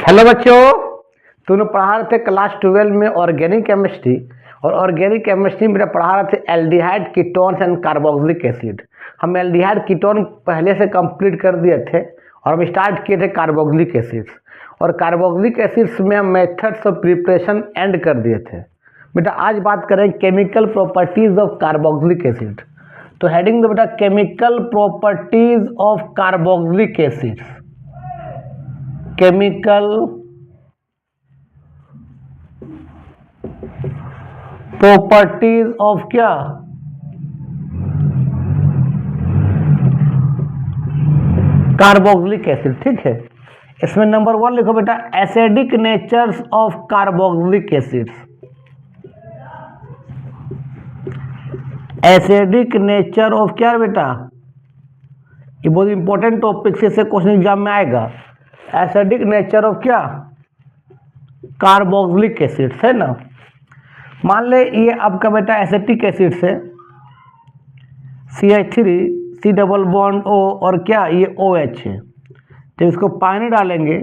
Hello बच्चों, तूने पढ़ा रहे थे क्लास 12 में ऑर्गेनिक केमिस्ट्री। और ऑर्गेनिक केमिस्ट्री में पढ़ा रहे थे aldehyde ketones and carboxylic acid. हम एल्डिहाइड कीटोन पहले से कंप्लीट कर दिए थे और हम स्टार्ट किए थे कार्बोक्सिलिक एसिड्स। और कार्बोक्सिलिक एसिड्स में हम मेथड्स ऑफ प्रिपरेशन एंड कर दिए थे। बेटा आज बात करें chemical properties of carboxylic acid. तो हेडिंग दो बेटा, chemical properties of carboxylic acids. Chemical properties of क्या? Carboxylic acid. ठीक है, इसमें नंबर 1 लिखो बेटा, acidic natures of carboxylic acids. Acidic nature of क्या बेटा? ये बहुत इंपॉर्टेंट टॉपिक से क्वेश्चन एग्जाम में आएगा। एसिडिक नेचर ऑफ क्या? कार्बोक्सिलिक एसिड्स है ना। मान ले ये आपका बेटा एसिटिक एसिड से CH3 C double bond O और क्या ये OH है। तो इसको पानी डालेंगे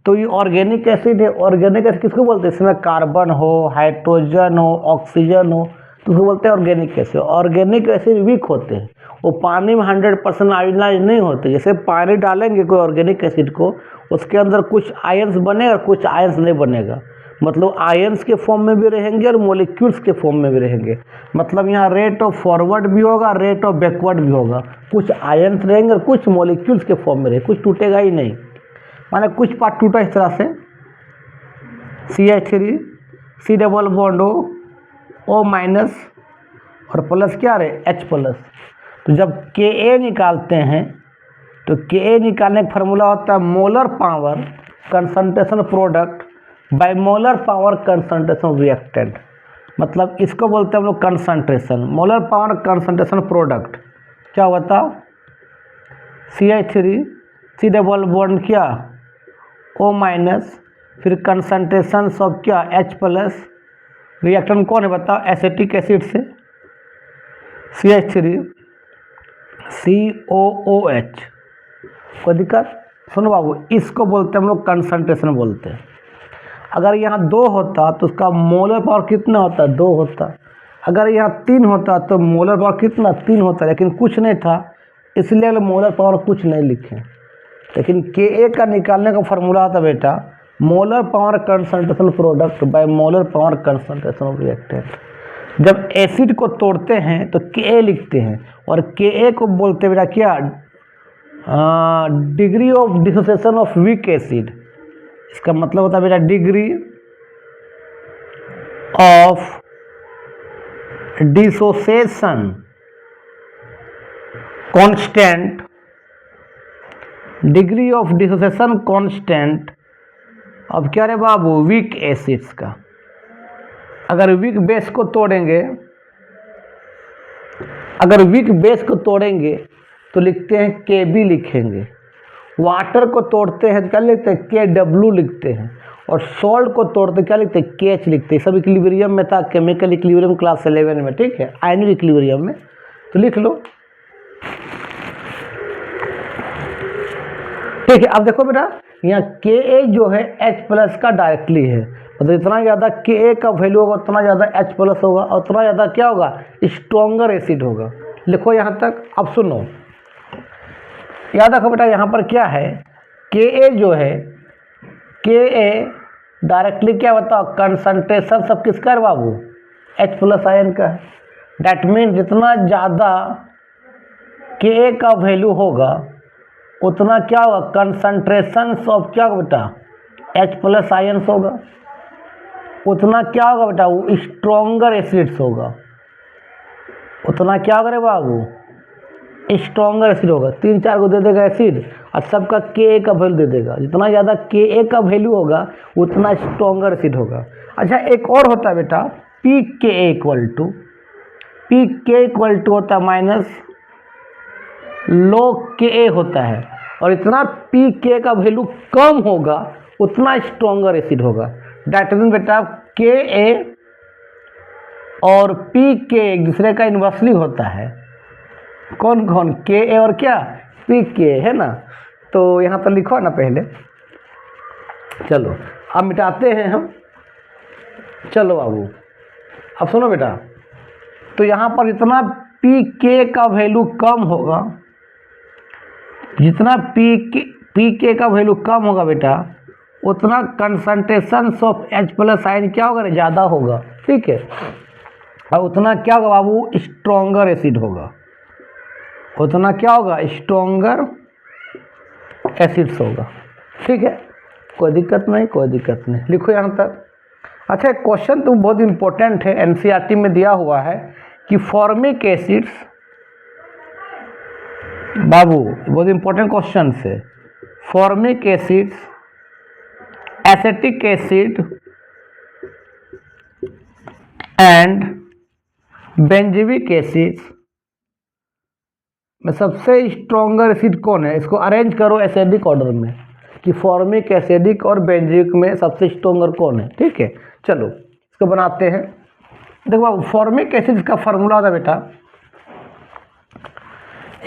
तो ये ऑर्गेनिक एसिड है। ऑर्गेनिक एसिड किसको बोलते हैं? इसमें कार्बन हो, हाइड्रोजन हो, ऑक्सीजन हो तो उसको बोलते हैं organic acid. Organic acid weak होते हैं, वो पानी में 100% आयोनाइज नहीं होते। जैसे पानी डालेंगे कोई ऑर्गेनिक एसिड को, उसके अंदर कुछ आयंस बनेगा और कुछ आयंस नहीं बनेगा। मतलब आयंस के फॉर्म में भी रहेंगे और मॉलिक्यूल्स के फॉर्म में भी रहेंगे। मतलब यहाँ रेट ऑफ फॉरवर्ड भी होगा, रेट ऑफ बैकवर्ड भी होगा। कुछ आयंस रहेंगे और कुछ मॉलिक्यूल्स के फॉर्म में रहेंगे, कुछ टूटेगा ही नहीं। माने कुछ पार्ट टूटा इस तरह से, CH3 C double bond O minus और प्लस क्या रहे H प्लस। तो जब Ka निकालते हैं तो Ka निकालने का फार्मूला होता है molar power concentration product by molar power concentration reactant. मतलब इसको बोलते हैं हम लोग concentration, molar power concentration product. क्या होता? CH3 C डबल बॉन्ड क्या O माइनस, फिर कंसंट्रेशन ऑफ क्या H प्लस। रिएक्टेंट कौन है बताओ? एसिटिक एसिड से CH3 COOH। कोई दिक्कत? सुनो बाबू, इसको बोलते हैं हम लोग कंसंट्रेशन बोलते हैं। अगर यहाँ 2 होता तो उसका मोलर पावर कितना होता? 2 होता। अगर यहाँ 3 होता तो मोलर पावर कितना? 3 होता। लेकिन कुछ नहीं था इसलिए मोलर पावर कुछ नहीं लिखे। लेकिन Ka का निकालने का फॉर्मूला था बेटा molar power concentration product by molar power concentration of reactant. जब एसिड को तोड़ते हैं तो Ka लिखते हैं और Ka को बोलते हैं बेटा क्या? Degree of dissociation of weak acid. इसका मतलब होता है बेटा degree of dissociation constant, degree of dissociation constant अब क्या रे बाबू? वीक एसिड्स का। अगर वीक बेस को तोड़ेंगे, अगर वीक बेस को तोड़ेंगे तो लिखते हैं Kb लिखेंगे। वाटर को तोड़ते हैं तो क्या लिखते हैं? Kw लिखते हैं। और सॉल्ट को तोड़ते क्या लिखते हैं? KH लिखते हैं। सब इक्विलिब्रियम में था, केमिकल इक्विलिब्रियम क्लास 11 में। ठीक है, आयनिक इक्विलिब्रियम में तो लिख लो। ठीक है, अब देखो बेटा यहाँ Ka जो है H प्लस का डायरेक्टली है। मतलब इतना ज़्यादा Ka का वैल्यू होगा उतना ज़्यादा H प्लस होगा और उतना ज़्यादा क्या होगा? स्ट्रॉन्गर एसिड होगा। लिखो यहाँ तक। अब सुनो, याद रखो बेटा यहाँ पर क्या है? Ka जो है, Ka डायरेक्टली क्या बताओ? कंसंट्रेशन सब किसका है बाबू? H प्लस आयन का है। डैट मीन जितना ज़्यादा Ka का वैल्यू होगा उतना क्या होगा? कंसंट्रेशन ऑफ क्या बेटा? H प्लस आयन्स होगा। उतना क्या होगा बेटा? वो स्ट्रॉन्गर एसिड्स होगा। उतना क्या होगा रे बाबू? स्ट्रॉन्गर एसिड होगा। 3-4 को दे देगा एसिड और सबका Ka का वैल्यू दे देगा। जितना ज़्यादा Ka का वैल्यू होगा उतना स्ट्रॉन्गर एसिड होगा। अच्छा, एक और होता है बेटा pK इक्वल टू होता है माइनस लो Ka होता है। और इतना pK का वैल्यू कम होगा उतना स्ट्रॉन्गर एसिड होगा। डैट मीन बेटा Ka और pK एक दूसरे का इन्वर्सली होता है। कौन कौन? Ka और क्या? pK है ना। तो यहाँ पर लिखो ना पहले चलो अब मिटाते हैं हम। चलो बाबू अब सुनो बेटा, तो यहाँ पर जितना पी के का वैल्यू कम होगा, जितना पी के का वैल्यू कम होगा बेटा, उतना concentration of H plus ion क्या होगा, ज़्यादा होगा। ठीक है, और उतना क्या होगा बाबू, स्ट्रॉन्गर एसिड होगा। उतना क्या होगा, स्ट्रॉन्गर एसिड्स होगा। ठीक है, कोई दिक्कत नहीं, कोई दिक्कत नहीं, लिखो यहाँ तक। अच्छा, एक क्वेश्चन तो बहुत इंपॉर्टेंट है, एनसीईआरटी में दिया हुआ है कि फॉर्मिक एसिड्स, बाबू बहुत इंपॉर्टेंट क्वेश्चन है, formic acids, acetic acid and benzoic acids में सबसे स्ट्रॉन्गर एसिड कौन है। इसको अरेंज करो एसिडिक ऑर्डर में कि फॉर्मिक, एसिडिक और बेंजोइक में सबसे स्ट्रॉन्गर कौन है। ठीक है, चलो इसको बनाते हैं। देखो फॉर्मिक एसिड का फार्मूला होता है बेटा,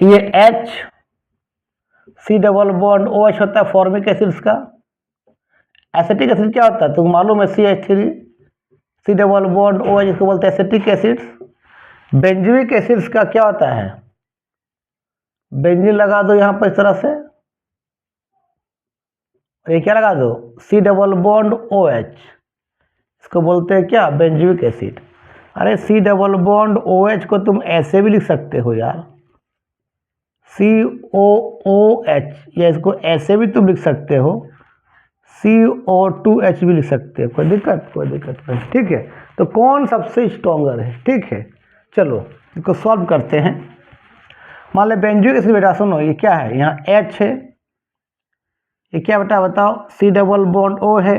ये H C double bond OH होता है फॉर्मिक एसिड्स का। एसिटिक एसिड क्या होता है तुम मालूम है, CH3 C double bond OH, इसको बोलते हैं एसिटिक एसिड्स। बेंजोइक एसिड्स का क्या होता है, बेंजीन लगा दो यहाँ पर इस तरह से, ये क्या लगा दो, C डबल बॉन्ड OH, इसको बोलते हैं क्या, बेंजोइक एसिड। अरे C डबल बॉन्ड OH को तुम ऐसे भी लिख सकते हो यार, COOH, या इसको ऐसे भी तुम लिख सकते हो, CO2H भी लिख सकते हो, कोई दिक्कत, कोई दिक्कत नहीं। ठीक है, तो कौन सबसे स्ट्रॉन्गर है। ठीक है, चलो इसको सॉल्व करते हैं। मान लो बेंजोइक एसिड बेटा, सुनो ये क्या है, यहाँ H है, ये क्या बेटा बताओ, C डबल बॉन्ड O है,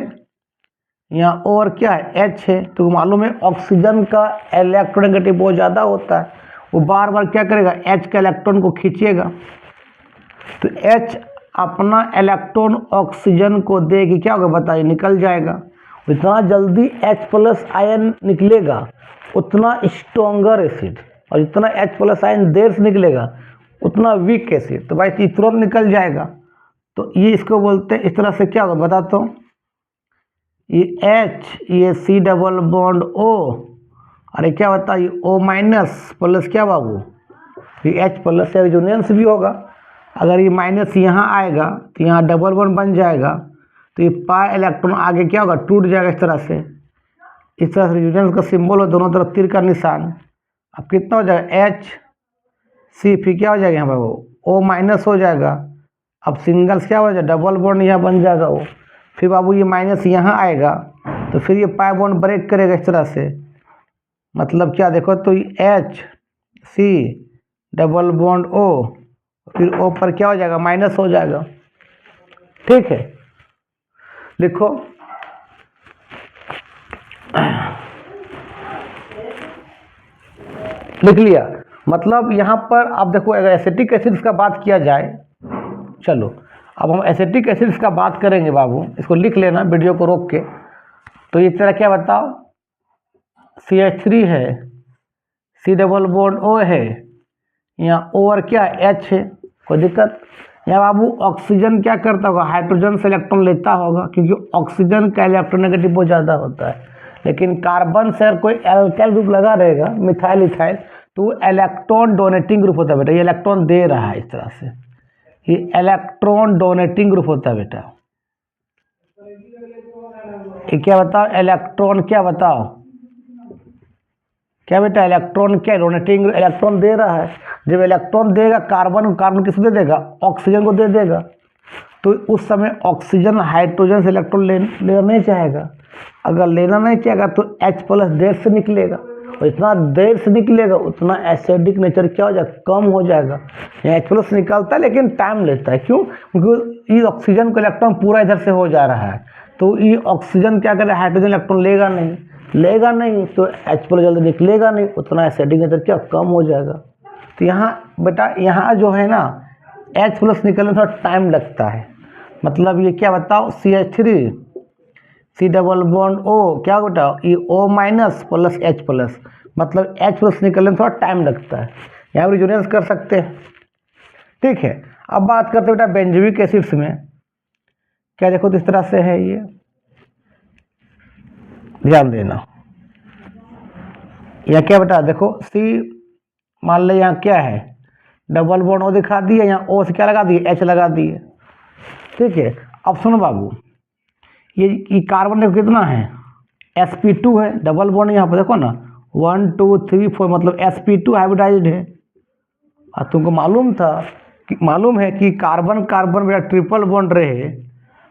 यहाँ O और क्या है, H है। तो मालूम है ऑक्सीजन का इलेक्ट्रोनेगेटिव बहुत ज़्यादा होता है, वो बार बार क्या करेगा, H का इलेक्ट्रॉन को खींचेगा। तो H अपना इलेक्ट्रॉन ऑक्सीजन को दे कि क्या होगा बताइए, निकल जाएगा। जितना जल्दी H प्लस आयन निकलेगा उतना स्ट्रॉन्गर एसिड, और जितना H प्लस आयन देर से निकलेगा उतना वीक एसिड। तो भाई तुरंत निकल जाएगा। तो ये इसको बोलते हैं, इस तरह से क्या होगा बताता हूँ, ये H, ये C डबल बॉन्ड O, अरे क्या बता, ये O माइनस प्लस क्या बाबू, ये H प्लस से रेजोनेंस भी होगा। अगर ये माइनस यहाँ आएगा तो यहाँ डबल बॉन्ड बन जाएगा, तो ये पाई इलेक्ट्रॉन आगे क्या होगा, टूट जाएगा इस तरह से। इस तरह से रेजोनेंस का सिंबल हो, दोनों तरफ तीर का निशान। अब कितना हो जाएगा, HC, फिर क्या हो जाएगा यहाँ पर वो O माइनस हो जाएगा। अब सिंगल्स क्या हो जाएगा, डबल बॉन्ड यहाँ बन जाएगा वो। फिर बाबू ये माइनस यहाँ आएगा तो फिर ये पाई बॉन्ड ब्रेक करेगा इस तरह से। मतलब क्या देखो, तो HC डबल बॉन्ड O, फिर O पर क्या हो जाएगा, माइनस हो जाएगा। ठीक है, लिखो लिख लिया। मतलब यहाँ पर आप देखो, अगर एसिटिक एसिड्स का बात किया जाए, चलो अब हम एसिटिक एसिड्स का बात करेंगे बाबू, इसको लिख लेना वीडियो को रोक के। तो इस तरह क्या बताओ, CH3 है, C डबल बॉन्ड O है, यहाँ O और क्या H है, कोई दिक्कत। यहाँ बाबू ऑक्सीजन क्या करता होगा, हाइड्रोजन से इलेक्ट्रॉन लेता होगा, क्योंकि ऑक्सीजन का इलेक्ट्रोनेगेटिव बहुत ज़्यादा होता है। लेकिन कार्बन से अगर कोई एल्काइल ग्रुप लगा रहेगा, मिथाइल इथाइल, तो इलेक्ट्रॉन डोनेटिंग ग्रुप होता है बेटा। ये इलेक्ट्रॉन दे रहा है इस तरह से, ये इलेक्ट्रॉन डोनेटिंग ग्रुप होता है बेटा। ये क्या बताओ, इलेक्ट्रॉन क्या बताओ, क्या बेटा, इलेक्ट्रॉन क्या, डोनेटिंग, इलेक्ट्रॉन दे रहा है। जब इलेक्ट्रॉन देगा कार्बन, कार्बन किसको दे देगा, ऑक्सीजन को दे देगा। तो उस समय ऑक्सीजन हाइड्रोजन से इलेक्ट्रॉन लेना नहीं चाहेगा। अगर लेना नहीं चाहेगा तो H प्लस देर से निकलेगा, और इतना देर से निकलेगा उतना एसिडिक नेचर क्या हो जाएगा, कम हो जाएगा। यहाँ H प्लस निकलता है लेकिन टाइम लेता है, क्यों, क्योंकि ये ऑक्सीजन का इलेक्ट्रॉन पूरा इधर से हो जा रहा है। तो ये ऑक्सीजन क्या करे, हाइड्रोजन इलेक्ट्रॉन लेगा नहीं, तो H प्लस जल्दी निकलेगा नहीं, उतना एसिडिक नेचर क्या कम हो जाएगा। तो यहाँ बेटा, यहाँ जो है ना, H प्लस निकलने में थोड़ा टाइम लगता है। मतलब ये क्या बताओ, CH3 C double bond O, क्या बेटा, ये O minus plus H plus, मतलब H प्लस निकलने में थोड़ा टाइम लगता है। यहाँ पर रेजोनेंस कर सकते हैं। ठीक है, अब बात करते हैं बेटा बेंजोइक एसिड्स में। क्या देखो तो इस तरह से है, ये ध्यान देना। यह क्या बेटा देखो C, मान लो यहाँ क्या है, डबल बॉन्ड O दिखा दिए, यहाँ O से क्या लगा दिए, H लगा दिए। ठीक है, अब सुनो बाबू, ये कार्बन देखो कितना है, sp2 है, डबल बॉन्ड यहाँ पर देखो ना 1 2 3 4, मतलब sp2 हाइब्रिडाइज्ड है। और तुमको मालूम है कि कार्बन कार्बन में ट्रिपल बॉन्ड रहे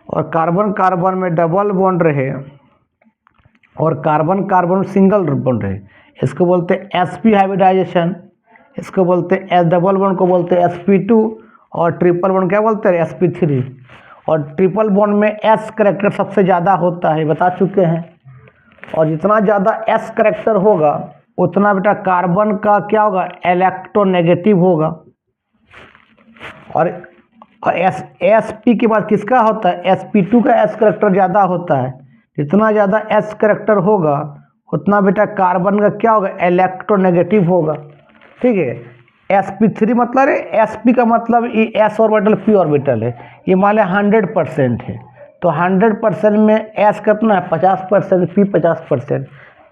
और कार्बन कार्बन में डबल बॉन्ड रहे और कार्बन कार्बन सिंगल बॉन्ड रहे, इसको बोलते हैं sp हाइब्रिडाइजेशन। इसको बोलते हैं डबल बॉन्ड को बोलते हैं sp2 और ट्रिपल बॉन्ड क्या बोलते हैं, sp3। और ट्रिपल बॉन्ड में s करेक्टर सबसे ज़्यादा होता है, बता चुके हैं। और जितना ज़्यादा s करेक्टर होगा उतना बेटा कार्बन का क्या होगा, इलेक्ट्रोनेगेटिव होगा। और sp के बाद किसका होता है, sp2 का s करेक्टर ज़्यादा होता है। जितना ज़्यादा s करेक्टर होगा उतना बेटा कार्बन का क्या होगा, इलेक्ट्रोनेगेटिव होगा। ठीक है, sp3 मतलब है, sp का मतलब ये s ऑर्बिटल p ऑर्बिटल है, ये मान लिया 100% है, तो 100% में s कितना है 50%, p 50%।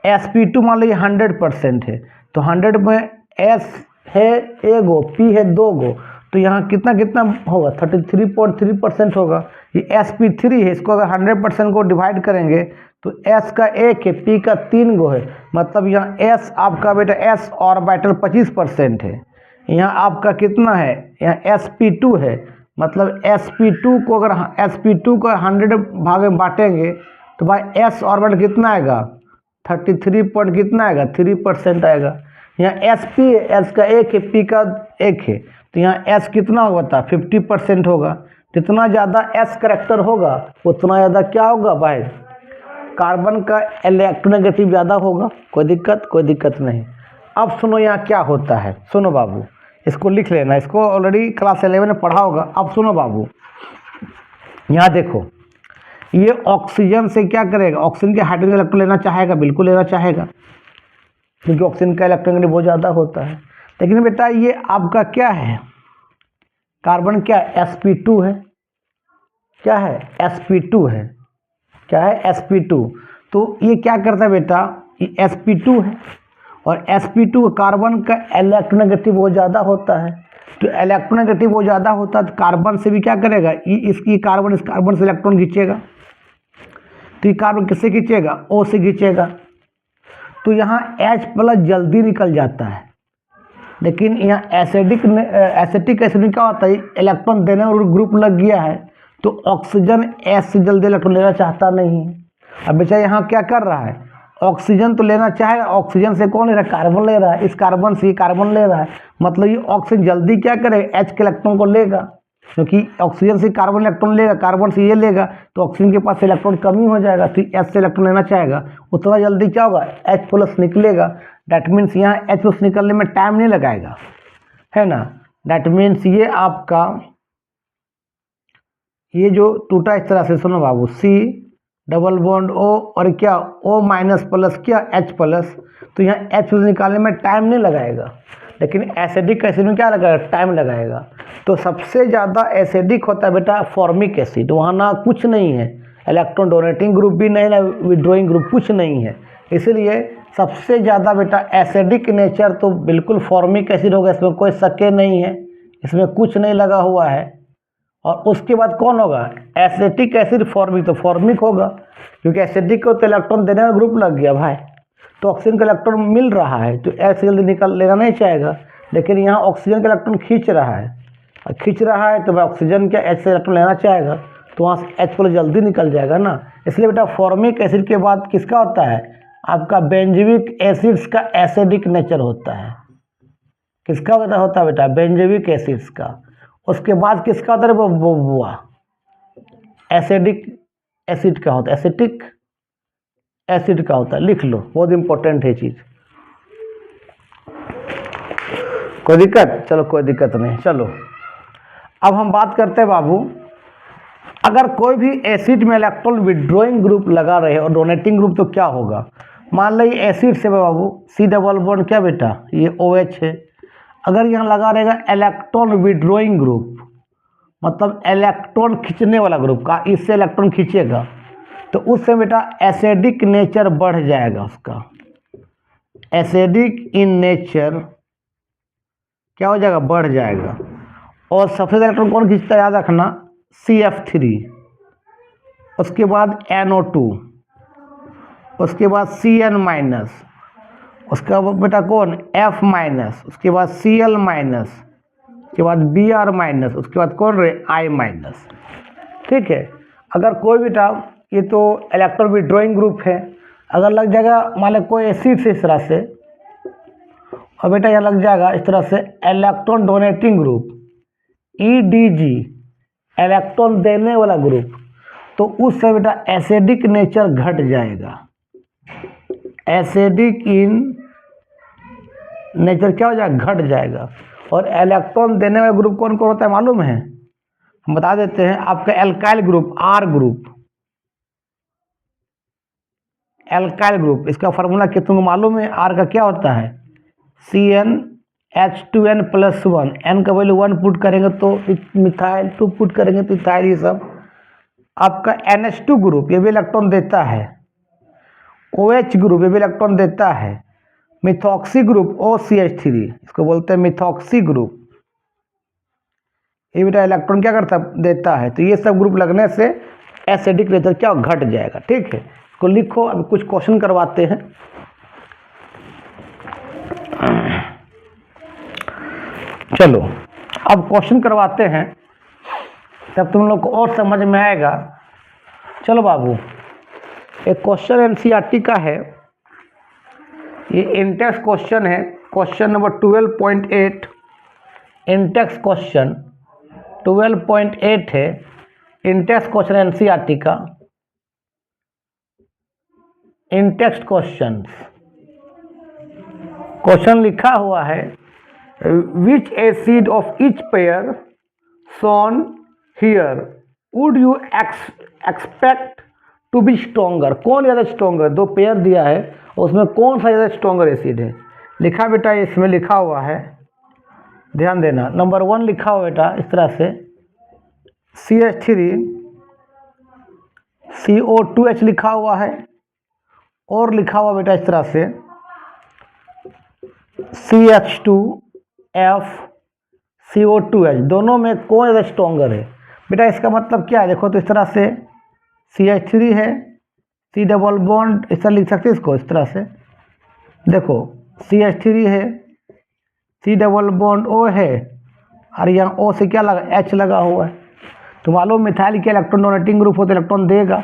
sp2 मान लीजिए 100% है, तो 100 में s है एगो, p है 2 गो, तो यहाँ कितना कितना होगा 33.3% होगा। ये sp3 है, इसको अगर 100% को डिवाइड करेंगे तो s का 1 है, p का 3 गो है, मतलब यहाँ s आपका बेटा s ऑर्बिटल 25% है। यहाँ आपका कितना है, यहाँ sp2 है, मतलब sp2 को अगर sp2 को 100 भाग में बांटेंगे तो भाई s ऑर्बिटल कितना आएगा, 33 पॉइंट कितना आएगा 3% आएगा। यहाँ sp है, s का 1 है, p का 1 है, तो यहाँ s कितना होगा बता 50% होगा। जितना ज़्यादा s करेक्टर होगा उतना ज़्यादा क्या होगा भाई, कार्बन का इलेक्ट्रोनेगेटिव ज़्यादा होगा। कोई दिक्कत नहीं। अब सुनो यहाँ क्या होता है, सुनो बाबू, इसको लिख लेना, इसको ऑलरेडी क्लास 11 में पढ़ा होगा। अब सुनो बाबू, यहाँ देखो, ये ऑक्सीजन से क्या करेगा, ऑक्सीजन के हाइड्रोजन इलेक्ट्रॉन लेना चाहेगा, बिल्कुल लेना चाहेगा, क्योंकि ऑक्सीजन का इलेक्ट्रोनेगेटिव बहुत ज़्यादा होता है। लेकिन बेटा ये आपका क्या है, कार्बन क्या है, sp2 है, क्या है sp2 है, क्या है sp2। तो ये क्या करता है बेटा, ये sp2 है और sp2 कार्बन का इलेक्ट्रोनेगेटिव बहुत ज़्यादा होता है, तो इलेक्ट्रोनेगेटिव बहुत ज़्यादा होता है तो कार्बन से भी क्या करेगा, इसकी कार्बन इस कार्बन से इलेक्ट्रॉन खींचेगा, तो ये कार्बन किससे खींचेगा, O से खींचेगा, तो यहाँ H+ जल्दी निकल जाता है। लेकिन यहाँ एसिडिक एसिड में क्या होता है, इलेक्ट्रॉन देने और ग्रुप लग गया है, तो ऑक्सीजन S से जल्दी इलेक्ट्रॉन लेना चाहता नहीं है। अब बेचारा यहाँ क्या कर रहा है, ऑक्सीजन तो लेना चाहेगा, ऑक्सीजन से कौन ले रहा है, कार्बन ले रहा है, इस कार्बन से कार्बन ले रहा है, मतलब ये ऑक्सीजन जल्दी क्या करेगा, H के इलेक्ट्रॉन को लेगा, क्योंकि ऑक्सीजन से कार्बन इलेक्ट्रॉन लेगा, कार्बन से ये लेगा, तो ऑक्सीजन के पास इलेक्ट्रॉन कमी हो जाएगा, तो H से इलेक्ट्रॉन लेना चाहेगा, उतना जल्दी क्या होगा, H+ निकलेगा। डैट मीन्स यहाँ H+ निकलने में टाइम नहीं लगाएगा, है ना। डैट मीन्स ये आपका ये जो टूटा इस तरह से, सुनो बाबू, C डबल बॉन्ड O और क्या O- क्या H+, तो यहाँ H निकालने में टाइम नहीं लगाएगा, लेकिन एसिडिक एसिड में क्या लगाएगा, टाइम लगाएगा। तो सबसे ज़्यादा एसिडिक होता है बेटा फॉर्मिक एसिड, वहाँ ना कुछ नहीं है, इलेक्ट्रॉन डोनेटिंग ग्रुप भी नहीं, ना विड्रॉइंग ग्रुप, कुछ नहीं है, इसलिए सबसे ज़्यादा बेटा एसिडिक नेचर तो बिल्कुल फॉर्मिक एसिड होगा, इसमें कोई शक नहीं है, इसमें कुछ नहीं लगा हुआ है। और उसके बाद कौन होगा, एसिटिक एसिड फॉर्मिक, तो फॉर्मिक होगा, क्योंकि एसिडिक को तो इलेक्ट्रॉन देने में ग्रुप लग गया भाई, तो ऑक्सीजन का इलेक्ट्रॉन मिल रहा है, तो ऐसे जल्दी निकल लेना नहीं चाहेगा, लेकिन यहाँ ऑक्सीजन का इलेक्ट्रॉन खींच रहा है, और खींच रहा है तो भाई ऑक्सीजन क्या H से इलेक्ट्रॉन लेना चाहेगा, तो वहाँ से H+ जल्दी निकल जाएगा ना। इसलिए बेटा फॉर्मिक एसिड के बाद किसका होता है, आपका बेंजोइक एसिड्स का एसिडिक नेचर होता है। किसका होता है बेटा, बेंजोइक एसिड्स का। उसके बाद किसका होता है, वो एसिडिक एसिड का होता है, एसिटिक एसिड का होता है, लिख लो, बहुत इंपॉर्टेंट है चीज। कोई दिक्कत, चलो कोई दिक्कत नहीं। चलो अब हम बात करते हैं बाबू, अगर कोई भी एसिड में इलेक्ट्रॉन विड्रॉइंग ग्रुप लगा रहे और डोनेटिंग ग्रुप, तो क्या होगा, मान लो ये एसिड से बाबू C डबल बॉन्ड क्या बेटा, ये OH है, अगर यहाँ लगा रहेगा इलेक्ट्रॉन विड्रॉइंग ग्रुप, मतलब इलेक्ट्रॉन खींचने वाला ग्रुप का, इससे इलेक्ट्रॉन खींचेगा तो उससे बेटा एसिडिक नेचर बढ़ जाएगा उसका। एसिडिक इन नेचर क्या हो जाएगा, बढ़ जाएगा। और सबसे ज़्यादा इलेक्ट्रॉन कौन खींचता है, याद रखना, CF3, उसके बाद NO2, उसके बाद Cn-, उसके बाद बेटा कौन, F-, उसके बाद Cl-, उसके बाद Br-, उसके बाद कौन रहे, I-। ठीक है। अगर कोई बेटा, ये तो इलेक्ट्रॉन विड्रॉइंग ग्रुप है, अगर लग जाएगा मान लो कोई एसिड से इस तरह से, और बेटा यहाँ लग जाएगा इस तरह से electron donating group, EDG, electron देने वाला ग्रुप, तो उससे बेटा एसिडिक नेचर घट जाएगा। एसिडिक इन नेचर क्या हो जाएगा, घट जाएगा। और इलेक्ट्रॉन देने वाला ग्रुप कौन कौन होता है मालूम है, हम बता देते हैं। आपका alkyl group, R group, alkyl group, इसका फार्मूला क्या तुमको मालूम है, R का क्या होता है, CnH2n+1, N का वैल्यू 1 पुट करेंगे तो मिथाइल, 2 पुट करेंगे तो इथाइल, ये सब। आपका NH2 ग्रुप, ये भी इलेक्ट्रॉन देता है। OH ग्रुप, ये भी इलेक्ट्रॉन देता है। मिथॉक्सी ग्रुप, OCH3, इसको बोलते हैं मिथॉक्सी ग्रुप, ये बेटा इलेक्ट्रॉन क्या करता है, देता है। तो ये सब ग्रुप लगने से एसिडिक नेचर क्या घट जाएगा। ठीक है, इसको लिखो। अब कुछ क्वेश्चन करवाते हैं। चलो अब क्वेश्चन करवाते हैं, तब तुम लोग को और समझ में आएगा। चलो बाबू, एक क्वेश्चन एनसीईआरटी का है, ये इंटेक्स क्वेश्चन है, क्वेश्चन नंबर 12.8, इंटेक्स क्वेश्चन 12.8 है, इंटेक्स क्वेश्चन एनसीईआरटी का। इंटेक्स क्वेश्चन लिखा हुआ है, which acid of each pair shown here would you expect to be stronger. कौन ज़्यादा स्ट्रोंगर, दो पेयर दिया है उसमें कौन सा ज़्यादा स्ट्रोंगर एसिड है। लिखा बेटा, इसमें लिखा हुआ है, ध्यान देना। नंबर 1 लिखा हुआ बेटा इस तरह से CH3 CO2H लिखा हुआ है, और लिखा हुआ बेटा इस तरह से CH2F CO2H। दोनों में कौन ज़्यादा स्ट्रोंगर है बेटा, इसका मतलब क्या है, देखो तो इस तरह से CH3 है, C डबल बॉन्ड इस तरह लिख सकते हैं इसको, इस तरह से देखो CH3 है, C डबल बॉन्ड O है, और यहाँ O से क्या लगा, H लगा हुआ है। तो मालूम मिथाइल के इलेक्ट्रॉन डोनेटिंग ग्रुप हो तो इलेक्ट्रॉन देगा,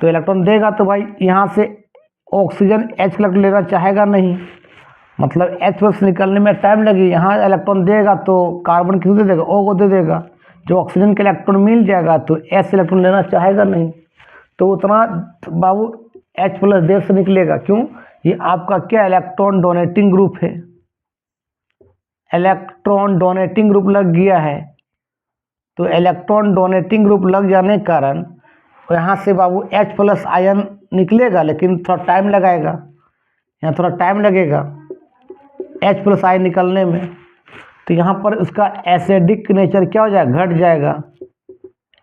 तो इलेक्ट्रॉन देगा तो भाई यहाँ से ऑक्सीजन H इलेक्ट्रॉन लेना चाहेगा नहीं, मतलब H+ निकलने में टाइम लगे। यहाँ इलेक्ट्रॉन देगा तो कार्बन किसको दे देगा, O को दे देगा। जो ऑक्सीजन के इलेक्ट्रॉन मिल जाएगा तो H इलेक्ट्रॉन लेना चाहेगा नहीं, तो उतना बाबू H+ देर से निकलेगा। क्यों, ये आपका क्या इलेक्ट्रॉन डोनेटिंग ग्रुप है, इलेक्ट्रॉन डोनेटिंग ग्रुप लग गया है। तो इलेक्ट्रॉन डोनेटिंग ग्रुप लग जाने के कारण यहाँ से बाबू H+ आयन निकलेगा, लेकिन थोड़ा टाइम लगाएगा, यहाँ थोड़ा टाइम लगेगा H+ आयन निकलने में। तो यहाँ पर उसका एसिडिक नेचर क्या हो जाएगा, घट जाएगा।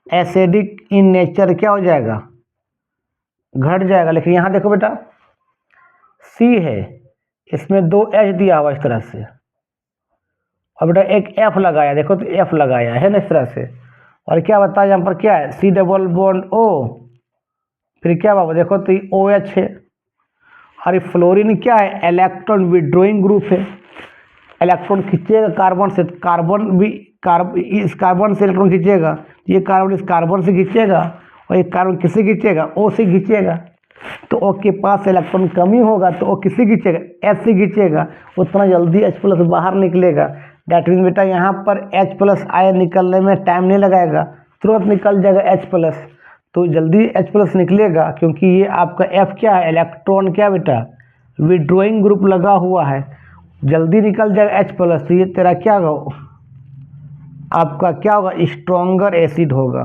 एसिडिक इन नेचर क्या हो जाएगा, घट जाएगा। लेकिन यहाँ देखो बेटा C है, इसमें 2 H दिया हुआ इस तरह से, और बेटा एक F लगाया, देखो तो F लगाया है ना इस तरह से। और क्या बताया यहाँ पर, क्या है C डबल बॉन्ड O, फिर क्या बाबा देखो तो OH है। और ये फ्लोरीन क्या है, इलेक्ट्रॉन विड्रॉइंग ग्रुप है, इलेक्ट्रॉन खींचेगा कार्बन से, कार्बन भी इस कार्बन से इलेक्ट्रॉन खींचेगा, ये कार्बन इस कार्बन से खींचेगा, और ये कार्बन किससे खींचेगा, O से खींचेगा। तो O के पास इलेक्ट्रॉन कमी होगा तो O किससे खींचेगा, H से खींचेगा, उतना जल्दी H+ बाहर निकलेगा। डैट मीन बेटा यहाँ पर H+ आयन निकलने में टाइम नहीं लगाएगा, तुरंत निकल जाएगा H+। तो जल्दी H+ निकलेगा, क्योंकि ये आपका F क्या है, इलेक्ट्रॉन क्या बेटा, विड्रॉइंग ग्रुप लगा हुआ है, जल्दी निकल जाएगा H+। तो ये तेरा क्या होगा, आपका क्या होगा, स्ट्रोंगर एसिड होगा,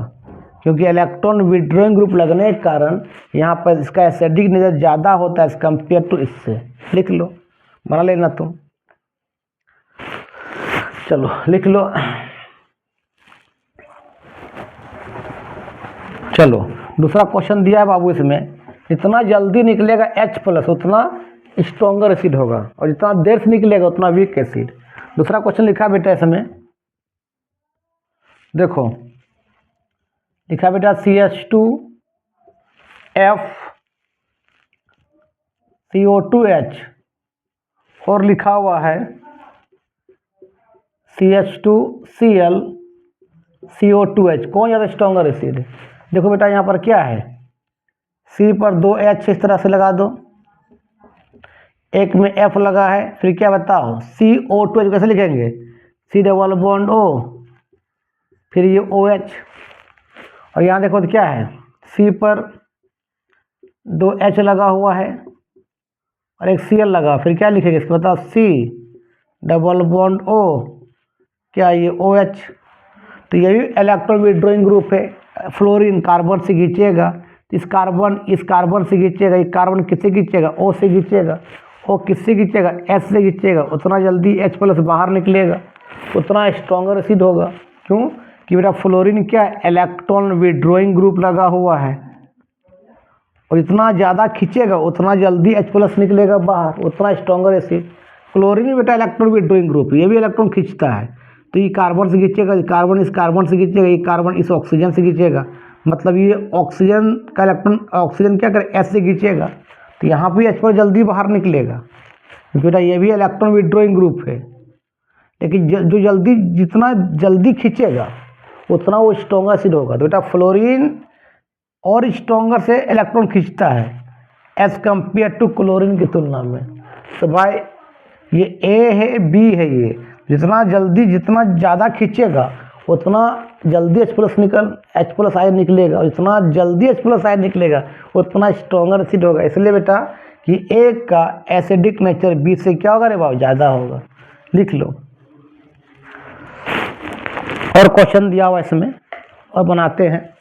क्योंकि इलेक्ट्रॉन विड्रॉइंग ग्रुप लगने के कारण यहाँ पर इसका एसिडिक नेचर ज़्यादा होता है एज कम्पेयर टू इससे। लिख लो, बना लेना तुम, चलो लिख लो। चलो दूसरा क्वेश्चन दिया है बाबू, इसमें जितना जल्दी निकलेगा H प्लस उतना स्ट्रॉन्गर एसिड होगा और जितना देर से निकलेगा उतना वीक एसिड। दूसरा क्वेश्चन लिखा है बेटा इसमें, देखो लिखा बेटा CH2F CO2H और लिखा हुआ है CH2Cl CO2H। कौन ज़्यादा स्ट्रॉन्गर एसिड है? देखो बेटा यहाँ पर क्या है, C पर 2 H इस तरह से लगा दो, एक में F लगा है, फिर क्या बताओ CO2H कैसे लिखेंगे, C डबल बॉन्ड O, फिर ये OH। और यहाँ देखो तो क्या है, C पर 2 H लगा हुआ है और एक Cl लगा, फिर क्या लिखेंगे इसको बताओ, C डबल बॉन्ड O, क्या ये OH। तो ये भी इलेक्ट्रॉन विड्रॉइंग ग्रुप है। फ्लोरीन कार्बन से खींचेगा, इस कार्बन से खींचेगा, ये कार्बन किससे खींचेगा, O से खींचेगा, O किससे खींचेगा, H से खींचेगा, उतना जल्दी H प्लस बाहर निकलेगा, उतना स्ट्रॉन्गर एसिड होगा। क्यों कि बेटा फ्लोरीन क्या है, इलेक्ट्रॉन विड्रॉइंग ग्रुप लगा हुआ है और जितना ज़्यादा खींचेगा उतना जल्दी H प्लस निकलेगा बाहर, उतना स्ट्रॉन्गर एसिड। क्लोरीन बेटा इलेक्ट्रॉन विड्रॉइंग ग्रुप, ये भी इलेक्ट्रॉन खींचता है, तो ये कार्बन से खींचेगा, कार्बन इस कार्बन से खींचेगा, ये कार्बन इस ऑक्सीजन से खींचेगा, मतलब ये ऑक्सीजन का इलेक्ट्रॉन ऑक्सीजन क्या करे, H से खींचेगा, तो यहाँ पे H पर जल्दी बाहर निकलेगा। बेटा ये भी इलेक्ट्रॉन विड्रॉइंग ग्रुप है, लेकिन जो जितना जल्दी खींचेगा उतना वो स्ट्रॉन्गर एसिड होगा। तो बेटा फ्लोरीन और स्ट्रॉन्गर से इलेक्ट्रॉन खींचता है एज कम्पेयर टू क्लोरीन की तुलना में। तो भाई ये ए है, बी है, ये जितना ज़्यादा खींचेगा उतना जल्दी H प्लस आयन निकलेगा, और जितना जल्दी H प्लस आयन निकलेगा उतना स्ट्रॉन्गर एसिड होगा। इसलिए बेटा कि ए का एसिडिक नेचर बी से क्या होगा रे बाबू, ज़्यादा होगा। लिख लो। और क्वेश्चन दिया हुआ इसमें और बनाते हैं।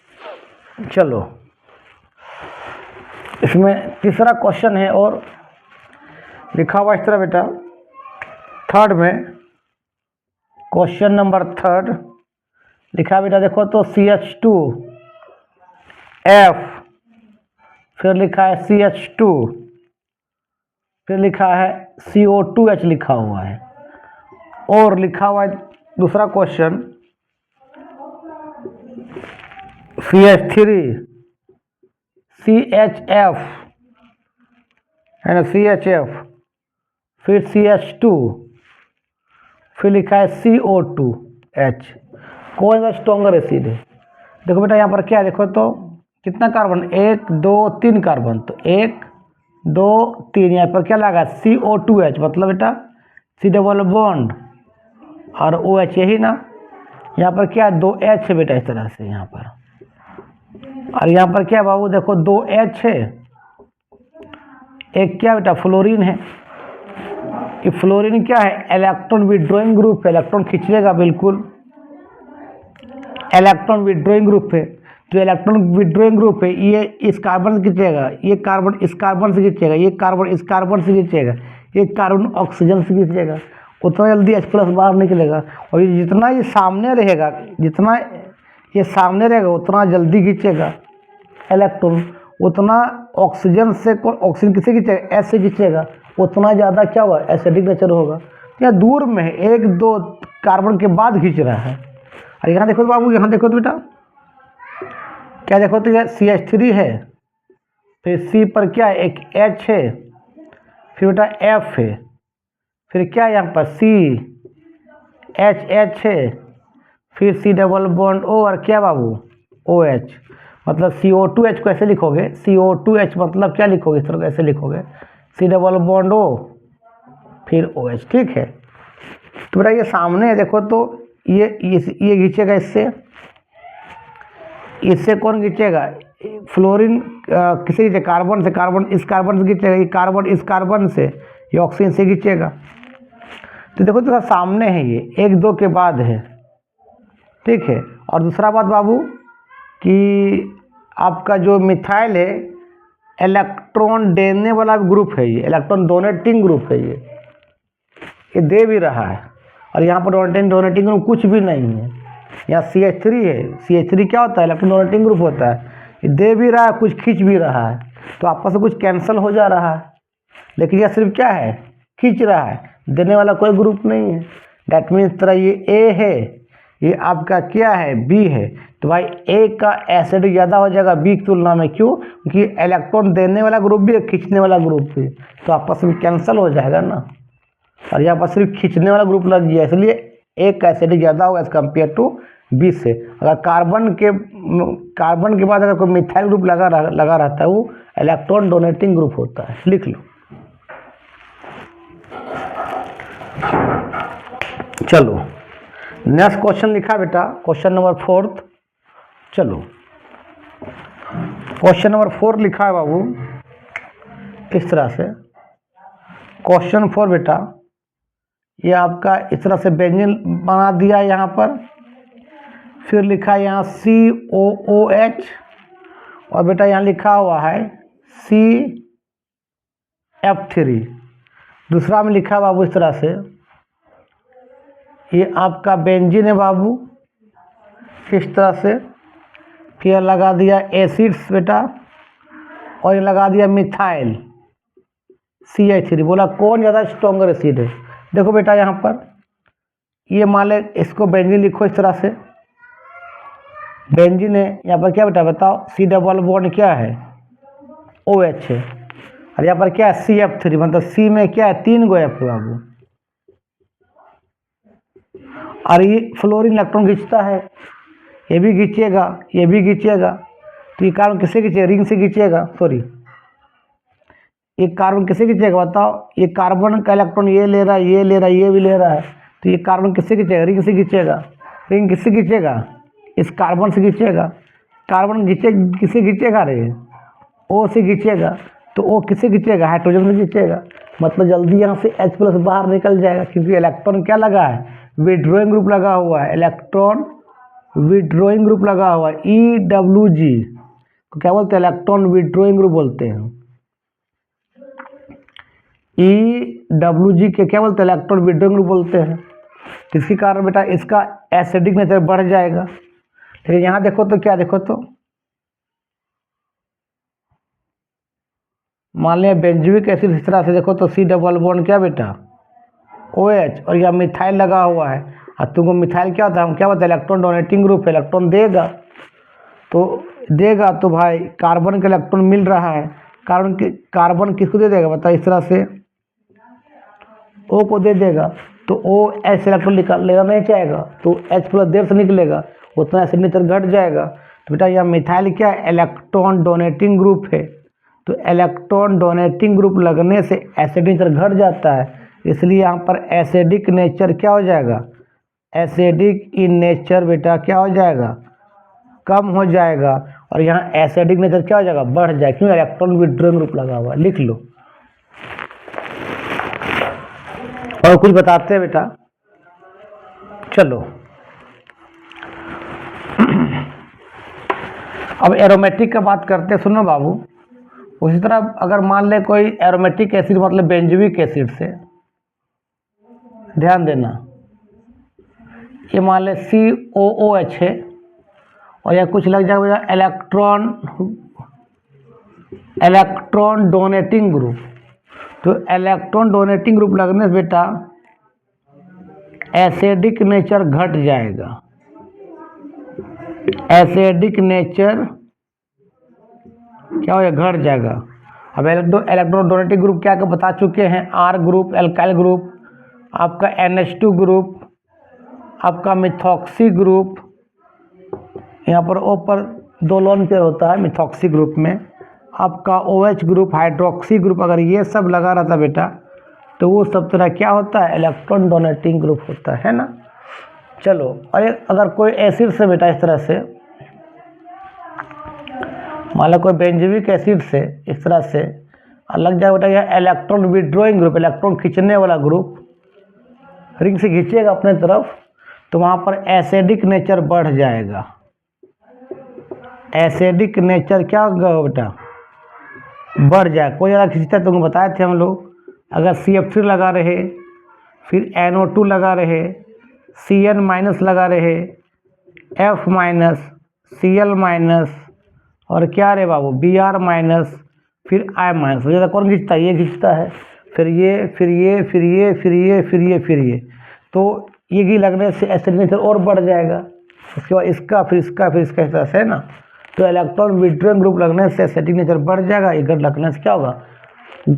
चलो इसमें तीसरा क्वेश्चन है और लिखा हुआ इस तरह बेटा, थर्ड में क्वेश्चन नंबर 3 लिखा बेटा, देखो तो CH2F, फिर लिखा है CH2, फिर लिखा है CO2H लिखा हुआ है, और लिखा हुआ है दूसरा क्वेश्चन CH3CHF है ना, CHF, फिर CH2, फिर लिखा है CO2H। कौन सा स्ट्रॉन्गर एसिड है? देखो बेटा यहाँ पर क्या है, देखो तो कितना कार्बन, 1 2 3 कार्बन, तो 1 2 3, यहाँ पर क्या लगा CO2H, मतलब बेटा C डबल बॉन्ड और OH, यही ना। यहाँ पर क्या है 2 H है बेटा इस तरह से यहाँ पर, और यहाँ पर क्या है बाबू, देखो 2 H है, एक क्या बेटा फ्लोरीन है। कि फ्लोरीन क्या है, इलेक्ट्रॉन विड्रॉइंग ग्रुप है, इलेक्ट्रॉन खींचेगा, बिल्कुल इलेक्ट्रॉन विड्रॉइंग ग्रुप है। जो इलेक्ट्रॉन विड्रॉइंग ग्रुप है ये इस कार्बन से खींचेगा, ये कार्बन इस कार्बन से खींचेगा, ये कार्बन इस कार्बन से खींचेगा, ये कार्बन ऑक्सीजन से खींचेगा, उतना जल्दी H प्लस बाहर निकलेगा। और जितना ये सामने रहेगा, जितना ये सामने रहेगा उतना जल्दी खींचेगा इलेक्ट्रॉन, उतना ऑक्सीजन से ऑक्सीजन किसे खींचेगा, H से खींचेगा, उतना ज़्यादा क्या होगा, एसिडिक नेचर होगा। यहाँ दूर में है, 1 2 कार्बन के बाद खींच रहा है। और यहाँ देखो तो बाबू, यहाँ देखो तो बेटा क्या, देखो तो यह CH3 है, फिर C पर क्या है, एक H है, फिर बेटा F है, फिर क्या यहाँ पर CH है, फिर C डबल बॉन्ड O, और क्या बाबू OH। मतलब CO2H को ऐसे लिखोगे, CO2H मतलब क्या लिखोगे, इस तरह ऐसे लिखोगे, C डबल बॉन्ड O फिर OH, ठीक है। तो बेटा ये सामने है, देखो तो ये खींचेगा, इससे कौन खींचेगा, फ्लोरीन किसे खींचेगा, कार्बन से, कार्बन इस कार्बन से खींचेगा, ये कार्बन इस कार्बन से, ये ऑक्सीजन से खींचेगा। तो देखो तो सामने है, ये 1 2 के बाद है, ठीक है। और दूसरा बात बाबू कि आपका जो मिथाइल है इलेक्ट्रॉन देने वाला ग्रुप है, ये इलेक्ट्रॉन डोनेटिंग ग्रुप है, ये दे भी रहा है, और यहाँ पर डोनेटिंग ग्रुप कुछ भी नहीं है। यहाँ CH3 है, CH3 क्या होता है, इलेक्ट्रॉन डोनेटिंग ग्रुप होता है, ये दे भी रहा है, कुछ खींच भी रहा है, तो आपस में कुछ कैंसिल हो जा रहा है। लेकिन यह सिर्फ क्या है, खींच रहा है, देने वाला कोई ग्रुप नहीं है। डैट मीन्स तरह ये ए है, ये आपका क्या है, बी है, तो भाई ए का एसिडिक ज़्यादा हो जाएगा बी की तुलना में। क्यों? क्योंकि इलेक्ट्रॉन देने वाला ग्रुप भी है, खींचने वाला ग्रुप भी, तो आपस में कैंसिल हो जाएगा ना। और यहाँ पर सिर्फ खींचने वाला ग्रुप लग गया, इसलिए ए का एसिडिक ज़्यादा होगा एज कम्पेयर टू बी से। अगर कार्बन के बाद अगर कोई मिथाइल ग्रुप लगा रहता है, वो इलेक्ट्रॉन डोनेटिंग ग्रुप होता है। लिख लो। चलो नेक्स्ट क्वेश्चन लिखा बेटा, क्वेश्चन नंबर 4। चलो क्वेश्चन नंबर 4 लिखा है बाबू इस तरह से। क्वेश्चन 4 बेटा, ये आपका इस तरह से बेंजीन बना दिया यहाँ पर, फिर लिखा है यहाँ COOH, और बेटा यहाँ लिखा हुआ है CF3। दूसरा में लिखा है बाबू इस तरह से, ये आपका बेंजीन है बाबू इस तरह से, फिर लगा दिया एसिड्स बेटा, और ये लगा दिया मिथाइल CH3। बोला कौन ज़्यादा स्ट्रॉन्गर एसिड है। देखो बेटा यहाँ पर ये मान ले, इसको बेंजीन लिखो इस तरह से, बेंजीन है, यहाँ पर क्या बेटा बताओ, C डबल बॉन्ड क्या है, OH है, और यहाँ पर क्या है CF3, मतलब C में क्या है 3 गो F बाबू, और ये फ्लोरीन इलेक्ट्रॉन खींचता है, ये भी खींचेगा, ये भी खींचेगा, तो ये कार्बन किससे खींचेगा, रिंग से खींचेगा, सॉरी ये कार्बन किससे खींचेगा बताओ, ये कार्बन का इलेक्ट्रॉन ये ले रहा है, ये ले रहा है, ये भी ले रहा है, तो ये कार्बन किससे खींचेगा, रिंग से खींचेगा, रिंग किससे खींचेगा, इस कार्बन से खींचेगा, कार्बन किससे खींचेगा रे, O से खींचेगा, तो O किससे खींचेगा, हाइड्रोजन से खींचेगा, मतलब जल्दी यहाँ से H+ बाहर निकल जाएगा, क्योंकि इलेक्ट्रॉन क्या लगा है, विड्रॉइंग ग्रुप लगा हुआ है, इलेक्ट्रॉन विड्रॉइंग ग्रुप लगा हुआ है, EWG को क्या बोलते हैं, इलेक्ट्रॉन विड्रॉइंग ग्रुप बोलते हैं। EWG के क्या बोलते हैं, इलेक्ट्रॉन विड्रॉइंग ग्रुप बोलते हैं। तो इसके कारण बेटा इसका एसिडिक नेचर बढ़ जाएगा। लेकिन यहाँ देखो तो क्या, देखो तो मान लिया बेंजोइक एसिड इस तरह से, देखो तो C डबल बॉन्ड क्या बेटा OH, और यह मिथाइल लगा हुआ है, और तुमको मिथाइल क्या होता है, हम क्या बोलते हैं, इलेक्ट्रॉन डोनेटिंग ग्रुप, इलेक्ट्रॉन देगा, तो भाई कार्बन का इलेक्ट्रॉन मिल रहा है, कार्बन किसको दे देगा बताओ, इस तरह से O को दे देगा, तो OH इलेक्ट्रॉन लेना नहीं चाहेगा, तो H+ देर से निकलेगा, उतना एसिड नेचर घट जाएगा। तो बेटा यह मिथाइल क्या है, इलेक्ट्रॉन डोनेटिंग ग्रुप है, तो इलेक्ट्रॉन डोनेटिंग ग्रुप लगने से एसिड नेचर घट जाता है, इसलिए यहाँ पर एसिडिक नेचर क्या हो जाएगा, एसिडिक इन नेचर बेटा क्या हो जाएगा, कम हो जाएगा, और यहाँ एसिडिक नेचर क्या हो जाएगा, बढ़ जाएगा, क्यों, इलेक्ट्रॉन विड्रॉइंग ग्रुप लगा हुआ है। लिख लो। और कुछ बताते हैं बेटा, चलो अब एरोमेटिक का बात करते हैं, सुनो बाबू। उसी तरह अगर मान ले कोई एरोमेटिक एसिड, मतलब बेंजोइक एसिड से, ध्यान देना, ये मान ले COOH है, और यह कुछ लग जाएगा इलेक्ट्रॉन डोनेटिंग ग्रुप, तो इलेक्ट्रॉन डोनेटिंग ग्रुप लगने से बेटा एसिडिक नेचर घट जाएगा, एसिडिक नेचर क्या हो, घट जाएगा। अब इलेक्ट्रॉन डोनेटिंग ग्रुप क्या बता चुके हैं, R ग्रुप, एल्काइल ग्रुप, आपका NH2 ग्रुप, आपका मिथॉक्सी ग्रुप, यहाँ पर O पर 2 लोन पेयर होता है मिथॉक्सी ग्रुप में, आपका OH ग्रुप, हाइड्रोक्सी ग्रुप, अगर ये सब लगा रहता बेटा, तो वो सब तरह क्या होता है, इलेक्ट्रॉन डोनेटिंग ग्रुप होता है ना। चलो, और अगर कोई एसिड से बेटा इस तरह से, मान लो कोई बेंजोइक एसिड से इस तरह से लग जाए बेटा, यह इलेक्ट्रॉन विड्रॉइंग ग्रुप, इलेक्ट्रॉन खींचने वाला ग्रुप, रिंग से खींचेगा अपने तरफ, तो वहाँ पर एसिडिक नेचर बढ़ जाएगा, एसिडिक नेचर क्या होगा बेटा, बढ़ जाए। कोई ज़्यादा खींचता है, तुमको बताए थे हम लोग, अगर CF3 लगा रहे, फिर NO2 लगा रहे, Cn- लगा रहे, F-, Cl-, और क्या रे बाबू Br माइनस फिर I माइनस, ज़्यादा कौन खींचता है? ये खींचता है, फिर ये फिर ये फिर ये फिर ये फिर ये फिर ये, तो ये घी लगने से एसिडिक नेचर और बढ़ जाएगा। उसके बाद इसका फिर इसका फिर इसका, इस तरह से है ना। तो इलेक्ट्रॉन विड्रॉइंग ग्रुप लगने से एसिडिक नेचर बढ़ जाएगा, इधर लगने से क्या होगा?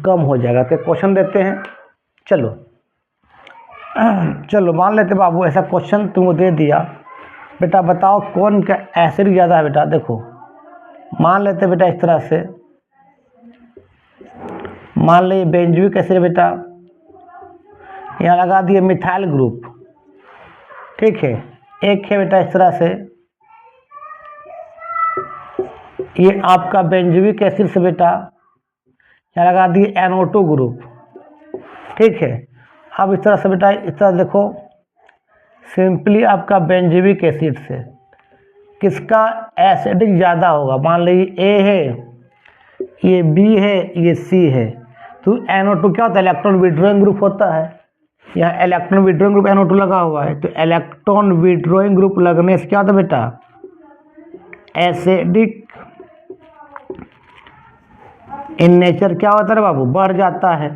कम हो जाएगा। तो क्वेश्चन देते हैं, चलो चलो मान लेते बाबू ऐसा क्वेश्चन तुमको दे दिया, बेटा बताओ कौन का एसिड ज़्यादा है। बेटा देखो, मान लेते बेटा इस तरह से, मान लीजिए बेंजोइक एसिड बेटा, यहाँ लगा दिए मिथाइल ग्रुप, ठीक है। एक है बेटा इस तरह से, ये आपका बेंजोइक एसिड से बेटा यहाँ लगा दिए NO2 ग्रुप, ठीक है। अब इस तरह से बेटा, इस तरह देखो, सिंपली आपका बेंजोइक एसिड से किसका एसिडिक ज़्यादा होगा? मान लीजिए A है, ये B है, ये C है, तो NO2 क्या होता है? इलेक्ट्रॉन विड्रॉइंग ग्रुप होता है। यहाँ इलेक्ट्रॉन विड्रॉइंग ग्रुप NO2 लगा हुआ है, तो इलेक्ट्रॉन विड्रॉइंग ग्रुप लगने से क्या होता है बेटा? एसिडिक इन नेचर क्या होता है बाबू? बढ़ जाता है।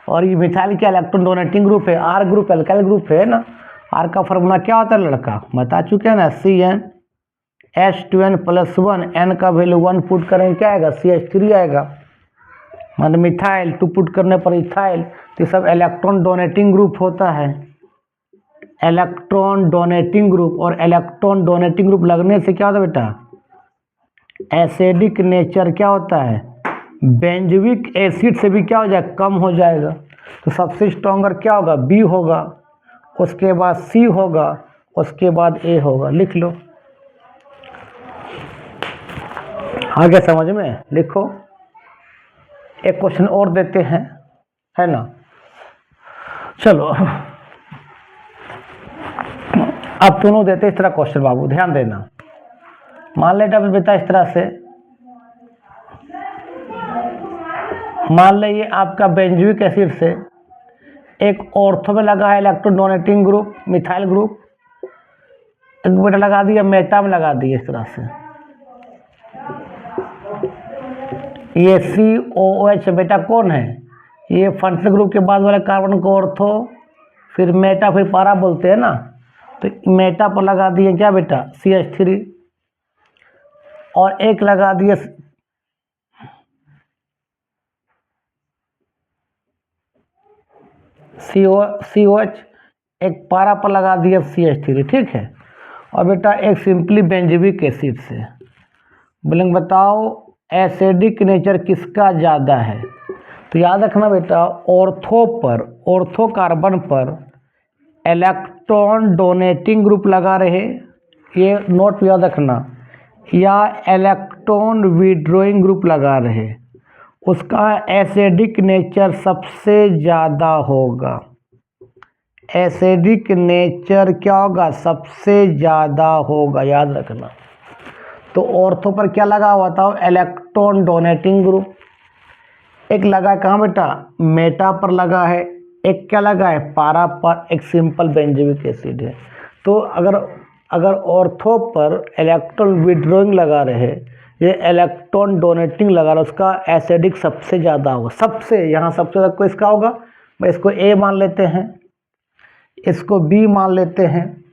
और ये मिथाइल क्या इलेक्ट्रॉन डोनेटिंग ग्रुप है, R ग्रुप एल्काइल ग्रुप है ना। R का फॉर्मूला क्या होता है लड़का? बता चुके हैं ना, CnH2n+1, N का वैल्यू 1 पुट करेंगे क्या आएगा? CH3 आएगा। मतलब मिथाइल 2 पुट करने पर इथाइल, तो सब इलेक्ट्रॉन डोनेटिंग ग्रुप होता है, इलेक्ट्रॉन डोनेटिंग ग्रुप। और इलेक्ट्रॉन डोनेटिंग ग्रुप लगने से क्या होता है बेटा? एसिडिक नेचर क्या होता है? बेंजोइक एसिड से भी क्या हो जाएगा? कम हो जाएगा। तो सबसे स्ट्रॉन्गर क्या होगा? B होगा, उसके बाद C होगा, उसके बाद A होगा। लिख लो, आगे समझ में लिखो। एक क्वेश्चन और देते हैं, है ना। चलो अब दोनों देते इस तरह क्वेश्चन बाबू, ध्यान देना। मान लेता बेटा इस तरह से, मान लीजिए आपका बेंजोइक एसिड से एक ऑर्थो में लगा है electron donating group methyl group, एक बेटा लगा दिया मेटा में लगा दिया इस तरह से। ये COOH बेटा कौन है? ये फंक्शनल ग्रुप के बाद वाले कार्बन को ऑर्थो, फिर मेटा, फिर पारा बोलते हैं ना। तो मेटा पर लगा दिए क्या बेटा? CH3, और एक लगा दिए COH, एक पारा पर लगा दिया CH3, ठीक है। और बेटा एक सिंपली बेंजोइक एसिड से बोलेंगे बताओ एसिडिक नेचर किसका ज़्यादा है। तो याद रखना बेटा, ऑर्थो कार्बन पर इलेक्ट्रॉन डोनेटिंग ग्रुप लगा रहे, ये नोट याद रखना, या इलेक्ट्रॉन विड्रॉइंग ग्रुप लगा रहे, उसका एसिडिक नेचर सबसे ज़्यादा होगा। एसिडिक नेचर क्या होगा? सबसे ज़्यादा होगा, याद रखना। तो ऑर्थो पर क्या लगा हुआ था? Electron donating group. एक लगा कहाँ बेटा? मेटा पर लगा है, एक क्या लगा है? पारा पर, एक सिंपल बेंजोइक एसिड है। तो अगर ऑर्थो पर इलेक्ट्रॉन विड्रॉइंग लगा रहे, ये इलेक्ट्रॉन डोनेटिंग लगा रहा, उसका एसिडिक सबसे ज़्यादा होगा। सबसे, यहाँ सबसे ज़्यादा को इसका होगा, मैं इसको A मान लेते हैं, इसको B मान लेते हैं,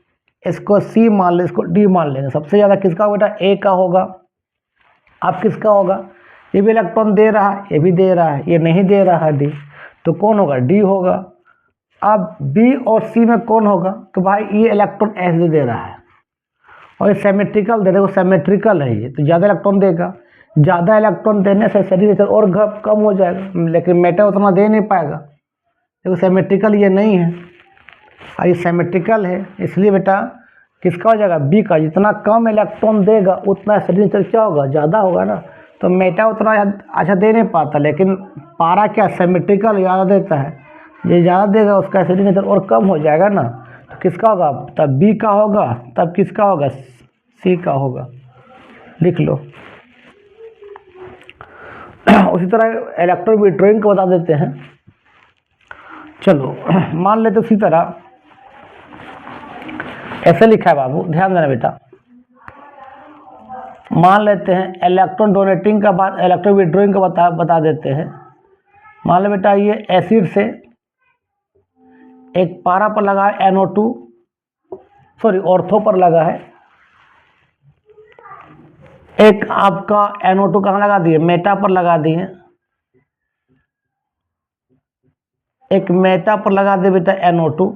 इसको C मान ले, इसको D मान लेंगे। सबसे ज़्यादा किसका होगा बेटा? A का होगा। अब किसका होगा? ये भी इलेक्ट्रॉन दे रहा है, ये भी दे रहा है, ये नहीं दे रहा है D, तो कौन होगा? D होगा। अब B और C में कौन होगा? तो भाई ये इलेक्ट्रॉन ऐसे दे रहा है और ये सिमेट्रिकल दे, देखो सिमेट्रिकल है ये, तो ज़्यादा इलेक्ट्रॉन देगा। ज़्यादा इलेक्ट्रॉन देने से एसिडिक नेचर और कम हो जाएगा, लेकिन मेटा उतना दे नहीं पाएगा। देखो सिमेट्रिकल ये नहीं है, और ये सिमेट्रिकल है, इसलिए बेटा किसका हो जाएगा? B का। जितना कम इलेक्ट्रॉन देगा उतना एसिडिक नेचर क्या होगा? ज़्यादा होगा ना। तो मेटा उतना अच्छा दे नहीं पाता, लेकिन पारा क्या सिमेट्रिकल ज़्यादा देता है, ये ज़्यादा देगा उसका एसिडिक नेचर और कम हो जाएगा ना। तो किसका होगा? तब B का होगा, तब किसका होगा? C का होगा। लिख लो। उसी तरह इलेक्ट्रॉन विड्रॉइंग को बता देते हैं। चलो मान लेते उसी तरह ऐसे लिखा है बाबू, ध्यान देना बेटा। मान लेते हैं इलेक्ट्रॉन डोनेटिंग का बात, इलेक्ट्रॉन विड्रॉइंग का बता देते हैं। मान लो बेटा ये एसिड से एक पारा पर लगा है NO2, सॉरी ऑर्थो पर लगा है, एक आपका NO2 कहाँ लगा दिए, मेटा पर लगा दिए, एक मेटा पर लगा दिए बेटा NO2,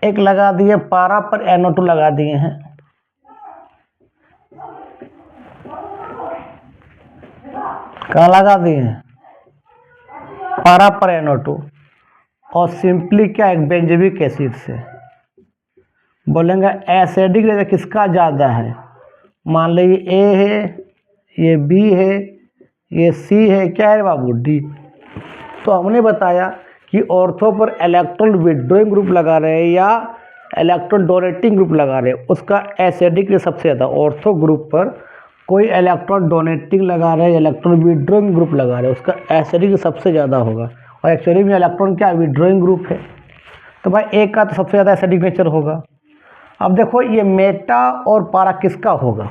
एक लगा दिए पारा पर NO2 लगा दिए हैं। कहाँ लगा दिए हैं, पारा पर NO2, और सिंपली क्या एक बेंजोइक एसिड से बोलेंगे एसिडिक रेशो किसका ज़्यादा है। मान लो ये A है, ये B है, ये C है, क्या है बाबू, D। तो हमने बताया कि ऑर्थो पर इलेक्ट्रॉन विड्रॉइंग ग्रुप लगा रहे हैं या इलेक्ट्रॉन डोनेटिंग ग्रुप लगा रहे हैं, उसका एसिडिक रेशो सबसे ज़्यादा। ऑर्थो ग्रुप पर कोई इलेक्ट्रॉन डोनेटिंग लगा रहे हैं, इलेक्ट्रॉन विड्रॉइंग ग्रुप लगा रहे हैं, उसका एसिडिक सबसे ज़्यादा होगा। और एक्चुअली में इलेक्ट्रॉन क्या विड्रॉइंग ग्रुप है, तो भाई एक का तो सबसे ज़्यादा एसिडिक नेचर होगा। अब देखो ये मेटा और पारा किसका होगा।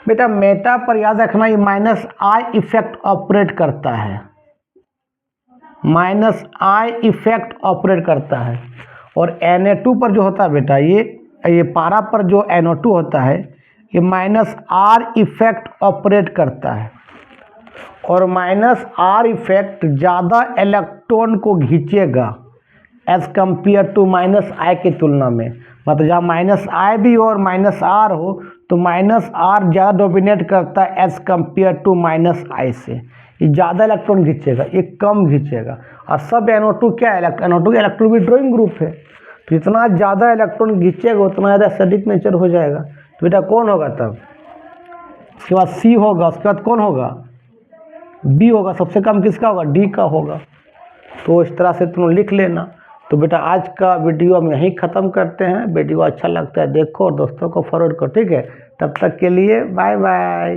बेटा मेटा पर याद रखना ये -I इफेक्ट ऑपरेट करता है, -I इफेक्ट ऑपरेट करता है। और Na2 पर जो होता है बेटा ये पारा पर जो NO2 होता है ये -R इफेक्ट ऑपरेट करता है। और -R इफेक्ट ज़्यादा इलेक्ट्रॉन को खींचेगा एज कम्पेयर टू -I की तुलना में। मतलब जहाँ -I भी हो और -R हो तो -R ज़्यादा डोमिनेट करता है एज कम्पेयर टू -I से। ये ज़्यादा इलेक्ट्रॉन खींचेगा, ये कम खींचेगा। और सब NO2 क्या है, NO2 इलेक्ट्रॉन विड्रॉइंग ग्रुप है, तो जितना ज़्यादा इलेक्ट्रॉन खींचेगा उतना ज़्यादा एसिडिक नेचर हो जाएगा। तो बेटा कौन होगा तब, उसके बाद C होगा, उसके बाद कौन होगा, B होगा, सबसे कम किसका होगा, D का होगा। तो इस तरह से तुम लिख लेना। तो बेटा आज का वीडियो हम यहीं ख़त्म करते हैं। वीडियो अच्छा लगता है देखो और दोस्तों को फॉरवर्ड करो, ठीक है। तब तक के लिए बाय बाय।